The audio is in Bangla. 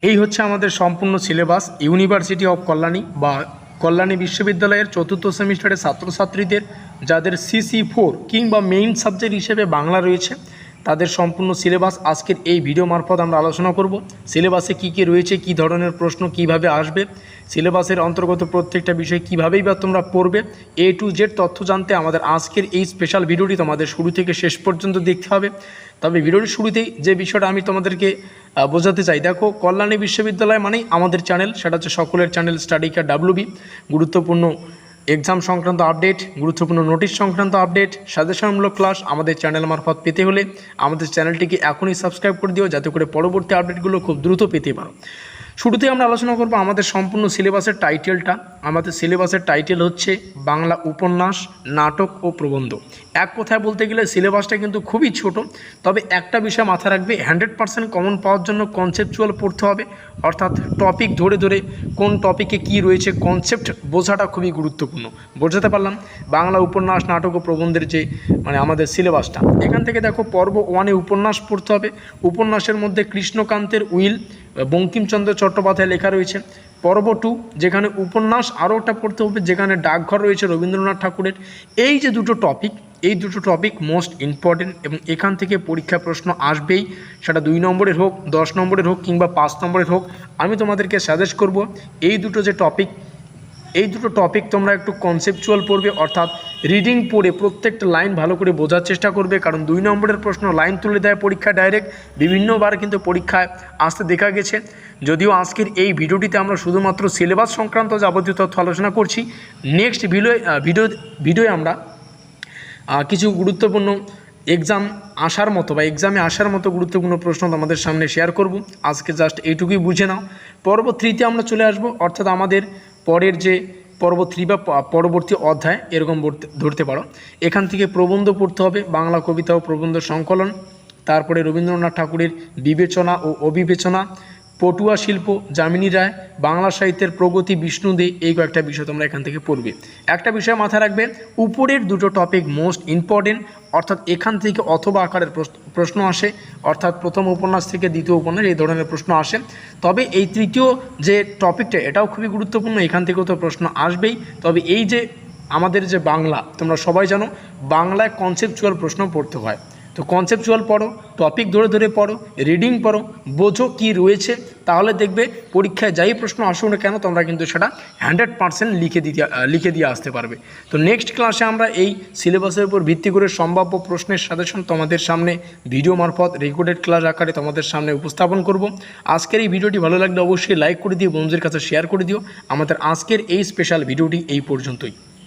এই হচ্ছে আমাদের সম্পূর্ণ সিলেবাস ইউনিভার্সিটি অফ কল্যাণী বা কল্যাণী বিশ্ববিদ্যালয়ের চতুর্থ সেমিস্টারের ছাত্রছাত্রীদের যাদের CC4 কিংবা মেইন সাবজেক্ট হিসেবে বাংলা রয়েছে তাদের সম্পূর্ণ সিলেবাস আজকের এই ভিডিও মারফত আমরা আলোচনা করব। সিলেবাসে কী কী রয়েছে, কী ধরনের প্রশ্ন কিভাবে আসবে, সিলেবাসের অন্তর্গত প্রত্যেকটা বিষয় কীভাবেই বা তোমরা পড়বে, A to Z তথ্য জানতে আমাদের আজকের এই স্পেশাল ভিডিওটি তোমাদের শুরু থেকে শেষ পর্যন্ত দেখতে হবে। তবে ভিডিওটির শুরুতেই যে বিষয়টা আমি তোমাদেরকে বোঝাতে চাই, দেখো কল্যাণী বিশ্ববিদ্যালয় মানেই আমাদের চ্যানেল, সেটা হচ্ছে সকলের চ্যানেল স্টাডি কেয়ার WB। গুরুত্বপূর্ণ এক্সাম সংক্রান্ত আপডেট, গুরুত্বপূর্ণ নোটিশ সংক্রান্ত আপডেট, সাজেশনমূলক ক্লাস আমাদের চ্যানেল মারফত পেতে হলে আমাদের চ্যানেলটিকে এখনই সাবস্ক্রাইব করে দিও, যাতে করে পরবর্তী আপডেটগুলো খুব দ্রুত পেতে পারো। শুরুতেই আমরা আলোচনা করব আমাদের সম্পূর্ণ সিলেবাসের টাইটেলটা। আমাদের সিলেবাসের টাইটেল হচ্ছে বাংলা উপন্যাস, নাটক ও প্রবন্ধ। এক কথায় বলতে গেলে সিলেবাসটা কিন্তু খুবই ছোট, তবে একটা বিষয় মাথায় রাখবে, 100% কমন পাওয়ার জন্য কনসেপচুয়াল পড়তে হবে, অর্থাৎ টপিক ধরে ধরে কোন টপিকে কি রয়েছে কনসেপ্ট বোঝাটা খুবই গুরুত্বপূর্ণ। বোঝাতে পারলাম? বাংলা উপন্যাস, নাটক ও প্রবন্ধের যে আমাদের সিলেবাসটা, এখান থেকে দেখো পর্ব 1-এ উপন্যাস পড়তে হবে। উপন্যাসের মধ্যে কৃষ্ণকান্তের উইল বঙ্কিমচন্দ্র চট্টোপাধ্যায় লেখা রয়েছে। পর্ব 2 যেখানে উপন্যাস আরও একটা পড়তে হবে, যেখানে ডাকঘর রয়েছে রবীন্দ্রনাথ ঠাকুরের। এই যে দুটো টপিক মোস্ট ইম্পর্টেন্ট এবং এখান থেকে পরীক্ষা প্রশ্ন আসবেই, সেটা 2 নম্বরের হোক, 10 নম্বরের হোক কিংবা 5 নম্বরের হোক। আমি তোমাদেরকে সাজেস্ট করব এই দুটো টপিক তোমরা একটু কনসেপচুয়াল পড়বে, অর্থাৎ রিডিং পড়ে প্রত্যেকটা লাইন ভালো করে বোঝার চেষ্টা করবে, কারণ 2 নম্বরের প্রশ্ন লাইন তুলে দেয় পরীক্ষা ডাইরেক্ট, বিভিন্নবার কিন্তু পরীক্ষায় আসতে দেখা গেছে। যদিও আজকের এই ভিডিওটিতে আমরা শুধুমাত্র সিলেবাস সংক্রান্ত যাবতীয় তথ্য আলোচনা করছি, নেক্সট ভিডিওয়ে আমরা কিছু গুরুত্বপূর্ণ এক্সামে আসার মতো গুরুত্বপূর্ণ প্রশ্ন তোমাদের সামনে শেয়ার করব। আজকে জাস্ট এইটুকুই বুঝে নাও। পর্ব 3-তে আমরা চলে আসব, অর্থাৎ আমাদের পরের যে পর্ব 3 বা পরবর্তী অধ্যায় এরকম ধরতে পারো। এখান থেকে প্রবন্ধ পড়তে হবে, বাংলা কবিতা ও প্রবন্ধ সংকলন, তারপরে রবীন্দ্রনাথ ঠাকুরের বিবেচনা ও অবিবেচনা, পটুয়া শিল্প যামিনী রায়, বাংলা সাহিত্যের প্রগতি বিষ্ণু দে, এই কয়েকটা বিষয় তোমরা এখান থেকে পড়বে। একটা বিষয় মাথায় রাখবে, উপরের দুটো টপিক মোস্ট ইম্পর্টেন্ট, অর্থাৎ এখান থেকে অথবা আকারের প্রশ্ন আসে, অর্থাৎ প্রথম উপন্যাস থেকে দ্বিতীয় উপন্যাস এই ধরনের প্রশ্ন আসে। তবে এই তৃতীয় যে টপিকটা এটাও খুবই গুরুত্বপূর্ণ, এখান থেকেও তো প্রশ্ন আসবেই। তবে এই যে আমাদের যে বাংলা, তোমরা সবাই জানো বাংলায় কনসেপচুয়াল প্রশ্ন পড়তে হয়, তো কনসেপচুয়াল পড়ো, টপিক ধরে ধরে পড়ো, রিডিং পড়ো, বোঝো কী রয়েছে, তাহলে দেখবে পরীক্ষায় যাই প্রশ্ন আসুক না কেন তোমরা কিন্তু সেটা 100% লিখে দিয়ে আসতে পারবে। তো নেক্সট ক্লাসে আমরা এই সিলেবাসের উপর ভিত্তি করে সম্ভাব্য প্রশ্নের সাজেশন তোমাদের সামনে ভিডিও মারফত রেকর্ডেড ক্লাস আকারে তোমাদের সামনে উপস্থাপন করব। আজকের এই ভিডিওটি ভালো লাগলে অবশ্যই লাইক করে দিও, বন্ধুদের কাছে শেয়ার করে দিও। আমাদের আজকের এই স্পেশাল ভিডিওটি এই পর্যন্তই।